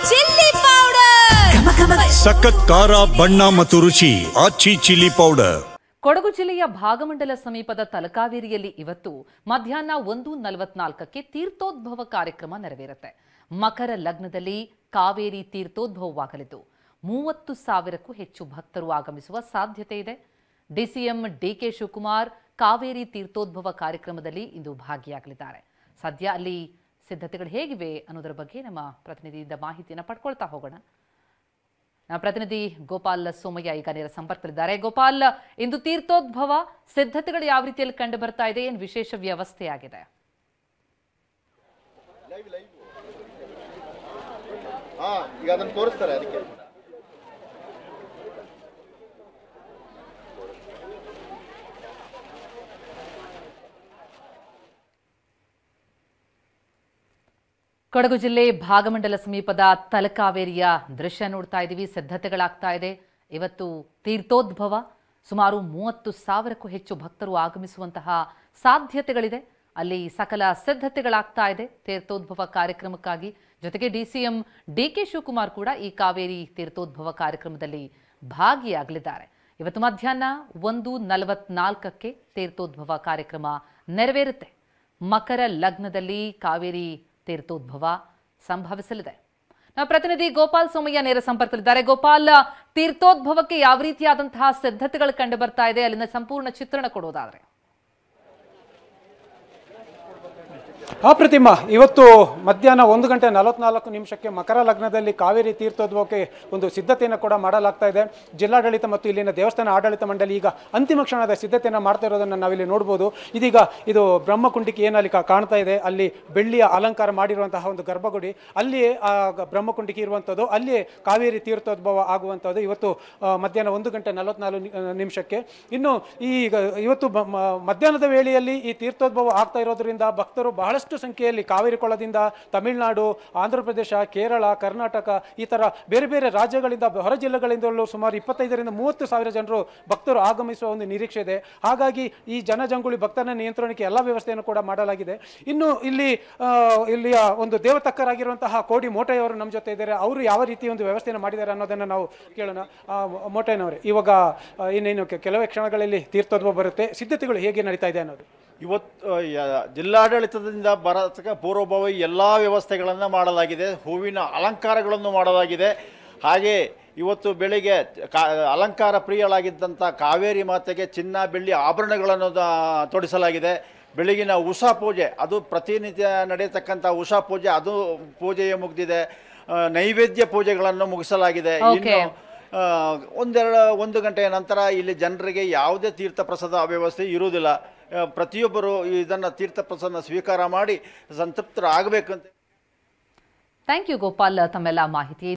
Chilli powder ಸಖತ್ ಖಾರ ಬಣ್ಣ ಮತ್ತು ರುಚಿ ಆಚಿ ಚಿಲ್ಲಿ ಪೌಡರ್. ಕೊಡಗು ಜಿಲ್ಲೆಯ ಭಾಗಮಂಡಲ ಸಮೀಪದ ತಲಕಾವೇರಿಯಲ್ಲಿ ಇವತ್ತು ಮಧ್ಯಾಹ್ನ 1:44ಕ್ಕೆ ತೀರ್ಥೋದ್ಭವ ಕಾರ್ಯಕ್ರಮ ನೆರವೇರುತ್ತೆ. ಮಕರ ಲಗ್ನದಲ್ಲಿ ಕಾವೇರಿ ತೀರ್ಥೋದ್ಭವವಾಗಲಿದ್ದು 30,000ಕ್ಕೂ ಹೆಚ್ಚು ಭಕ್ತರು ಆಗಮಿಸುವ ಸಾಧ್ಯತೆ ಇದೆ. ಡಿಸಿಎಂ ಡಿಕೆ ಶಿವಕುಮಾರ್ ಕಾವೇರಿ ತೀರ್ಥೋದ್ಭವ ಕಾರ್ಯಕ್ರಮದಲ್ಲಿ ಇಂದು ಭಾಗಿಯಾಗಲಿದ್ದಾರೆ. ಸದ್ಯ ಅಲ್ಲಿ ಸಿದ್ಧತೆಗಳು ಹೇಗಿವೆ ಅನ್ನೋದರ ಬಗ್ಗೆ ನಮ್ಮ ಪ್ರತಿನಿಧಿಯಿಂದ ಮಾಹಿತಿಯನ್ನು ಪಡ್ಕೊಳ್ತಾ ಹೋಗೋಣ. ನಮ್ಮ ಪ್ರತಿನಿಧಿ ಗೋಪಾಲ್ ಸೋಮಯ್ಯ ಈಗ ನೇರ ಸಂಪರ್ಕದಲ್ಲಿದ್ದಾರೆ. ಗೋಪಾಲ್, ಇಂದು ತೀರ್ಥೋದ್ಭವ ಸಿದ್ಧತೆಗಳು ಯಾವ ರೀತಿಯಲ್ಲಿ ಕಂಡು ಬರ್ತಾ ಇದೆ? ಏನು ವಿಶೇಷ ವ್ಯವಸ್ಥೆ ಆಗಿದೆ? ಈಗ ಅದನ್ನು ತೋರಿಸ್ತಾರೆ. ಅದಕ್ಕೆ ಕೊಡಗು ಜಿಲ್ಲೆ ಭಾಗಮಂಡಲ ಸಮೀಪದ ತಲಕಾವೇರಿಯ ದೃಶ್ಯ ನೋಡ್ತಾ ಇದ್ದೀವಿ. ಸಿದ್ಧತೆಗಳಾಗ್ತಾ ಇದೆ. ಇವತ್ತು ತೀರ್ಥೋದ್ಭವ, ಸುಮಾರು 30,000ಕ್ಕೂ ಹೆಚ್ಚು ಭಕ್ತರು ಆಗಮಿಸುವಂತಹ ಸಾಧ್ಯತೆಗಳಿದೆ. ಅಲ್ಲಿ ಸಕಲ ಸಿದ್ಧತೆಗಳಾಗ್ತಾ ಇದೆ ತೀರ್ಥೋದ್ಭವ ಕಾರ್ಯಕ್ರಮಕ್ಕಾಗಿ. ಜೊತೆಗೆ ಡಿಸಿಎಂ ಡಿಕೆ ಶಿವಕುಮಾರ್ ಕೂಡ ಈ ಕಾವೇರಿ ತೀರ್ಥೋದ್ಭವ ಕಾರ್ಯಕ್ರಮದಲ್ಲಿ ಭಾಗಿಯಾಗಲಿದ್ದಾರೆ. ಇವತ್ತು ಮಧ್ಯಾಹ್ನ 1:44ಕ್ಕೆ ತೀರ್ಥೋದ್ಭವ ಕಾರ್ಯಕ್ರಮ ನೆರವೇರುತ್ತೆ. ಮಕರ ಲಗ್ನದಲ್ಲಿ ಕಾವೇರಿ ತೀರ್ಥೋದ್ಭವ ಸಂಭವಿಸಲಿದೆ. ನಮ್ಮ ಪ್ರತಿನಿಧಿ ಗೋಪಾಲ್ ಸೋಮಯ್ಯ ನೇರ ಸಂಪರ್ಕದಲ್ಲಿದ್ದಾರೆ. ಗೋಪಾಲ್, ತೀರ್ಥೋದ್ಭವಕ್ಕೆ ಯಾವ ರೀತಿಯಾದಂತಹ ಸಿದ್ಧತೆಗಳು ಕಂಡು ಬರ್ತಾ ಇದೆ? ಅಲ್ಲಿನ ಸಂಪೂರ್ಣ ಚಿತ್ರಣ ಕೊಡೋದಾದ್ರೆ. ಅಪ್ರತಿಮ, ಇವತ್ತು ಮಧ್ಯಾಹ್ನ 1:44 ಮಕರ ಲಗ್ನದಲ್ಲಿ ಕಾವೇರಿ ತೀರ್ಥೋದ್ಭವಕ್ಕೆ ಒಂದು ಸಿದ್ಧತೆಯನ್ನು ಕೂಡ ಮಾಡಲಾಗ್ತಾ ಇದೆ. ಜಿಲ್ಲಾಡಳಿತ ಮತ್ತು ಇಲ್ಲಿನ ದೇವಸ್ಥಾನ ಆಡಳಿತ ಮಂಡಳಿ ಈಗ ಅಂತಿಮ ಕ್ಷಣದ ಸಿದ್ಧತೆಯನ್ನು ಮಾಡ್ತಾ ಇರೋದನ್ನು ನಾವಿಲ್ಲಿ ನೋಡ್ಬೋದು. ಇದೀಗ ಇದು ಬ್ರಹ್ಮಕುಂಡಿಕೆ ಏನಲ್ಲಿ ಕಾಣ್ತಾ ಇದೆ. ಅಲ್ಲಿ ಬೆಳ್ಳಿಯ ಅಲಂಕಾರ ಮಾಡಿರುವಂತಹ ಒಂದು ಗರ್ಭಗುಡಿ, ಅಲ್ಲಿಯೇ ಆ ಬ್ರಹ್ಮಕುಂಡಿಕೆ ಇರುವಂಥದ್ದು, ಅಲ್ಲಿಯೇ ಕಾವೇರಿ ತೀರ್ಥೋದ್ಭವ ಆಗುವಂಥದ್ದು ಇವತ್ತು ಮಧ್ಯಾಹ್ನ 1:44. ಇನ್ನು ಇವತ್ತು ಮಧ್ಯಾಹ್ನದ ವೇಳೆಯಲ್ಲಿ ಈ ತೀರ್ಥೋದ್ಭವ ಆಗ್ತಾ ಇರೋದ್ರಿಂದ ಭಕ್ತರು ಬಹಳಷ್ಟು ಸಂಖ್ಯೆಯಲ್ಲಿ ಕಾವೇರಿ ಕೊಳದಿಂದ ತಮಿಳುನಾಡು, ಆಂಧ್ರ ಪ್ರದೇಶ, ಕೇರಳ, ಕರ್ನಾಟಕ ಈ ತರ ಬೇರೆ ಬೇರೆ ರಾಜ್ಯಗಳಿಂದ, ಹೊರ ಜಿಲ್ಲೆಗಳಿಂದಲೂ ಸುಮಾರು 25,000ರಿಂದ 30,000 ಜನರು ಭಕ್ತರು ಆಗಮಿಸುವ ಒಂದು ನಿರೀಕ್ಷೆ ಇದೆ. ಹಾಗಾಗಿ ಈ ಜನಜಂಗುಳಿ ಭಕ್ತರ ನಿಯಂತ್ರಣಕ್ಕೆ ಎಲ್ಲ ವ್ಯವಸ್ಥೆಯನ್ನು ಕೂಡ ಮಾಡಲಾಗಿದೆ. ಇನ್ನು ಇಲ್ಲಿಯ ಒಂದು ದೇವತಕ್ಕರಾಗಿರುವಂತಹ ಕೋಡಿ ಮೋಟಯ್ಯವರು ನಮ್ಮ ಜೊತೆ ಇದ್ದಾರೆ. ಅವರು ಯಾವ ರೀತಿ ಒಂದು ವ್ಯವಸ್ಥೆಯನ್ನು ಮಾಡಿದ್ದಾರೆ ಅನ್ನೋದನ್ನು ನಾವು ಕೇಳೋಣ. ಮೋಟಯ್ಯನವರೇ, ಇವಾಗ ಇನ್ನೇನು ಕೆಲವೇ ಕ್ಷಣಗಳಲ್ಲಿ ತೀರ್ಥೋದ್ಭವ ಬರುತ್ತೆ, ಸಿದ್ಧತೆಗಳು ಹೇಗೆ ನಡೀತಾ ಇದೆ ಅನ್ನೋದು? ಇವತ್ತು ಜಿಲ್ಲಾಡಳಿತದಿಂದ ಬರತಕ್ಕ ಪೂರ್ವಭಾವಿ ಎಲ್ಲ ವ್ಯವಸ್ಥೆಗಳನ್ನು ಮಾಡಲಾಗಿದೆ. ಹೂವಿನ ಅಲಂಕಾರಗಳನ್ನು ಮಾಡಲಾಗಿದೆ. ಹಾಗೆ ಇವತ್ತು ಬೆಳಿಗ್ಗೆ ಅಲಂಕಾರ ಪ್ರಿಯಳಾಗಿದ್ದಂಥ ಕಾವೇರಿ ಮಾತೆಗೆ ಚಿನ್ನ ಬೆಳ್ಳಿ ಆಭರಣಗಳನ್ನು ತೊಡಿಸಲಾಗಿದೆ. ಬೆಳಗಿನ ಉಷಾ ಪೂಜೆ, ಅದು ಪ್ರತಿನಿತ್ಯ ನಡೆಯತಕ್ಕಂಥ ಉಷಾ ಪೂಜೆ, ಅದು ಪೂಜೆಯೇ ಮುಗಿದಿದೆ. ನೈವೇದ್ಯ ಪೂಜೆಗಳನ್ನು ಮುಗಿಸಲಾಗಿದೆ. ಇನ್ನು 1 ಗಂಟೆಯ ನಂತರ ಇಲ್ಲಿ ಜನರಿಗೆ ಯಾವುದೇ ತೀರ್ಥ ಪ್ರಸಾದ ವ್ಯವಸ್ಥೆ ಇರುವುದಿಲ್ಲ. ಪ್ರತಿಯೊಬ್ಬರು ಇದನ್ನು ತೀರ್ಥ ಪ್ರಸಾದ ಸ್ವೀಕಾರ ಮಾಡಿ ಸಂತೃಪ್ತರಾಗಬೇಕಂತ. ಥ್ಯಾಂಕ್ ಯು ಗೋಪಾಲ್, ತಮ್ಮೆಲ್ಲ ಮಾಹಿತಿ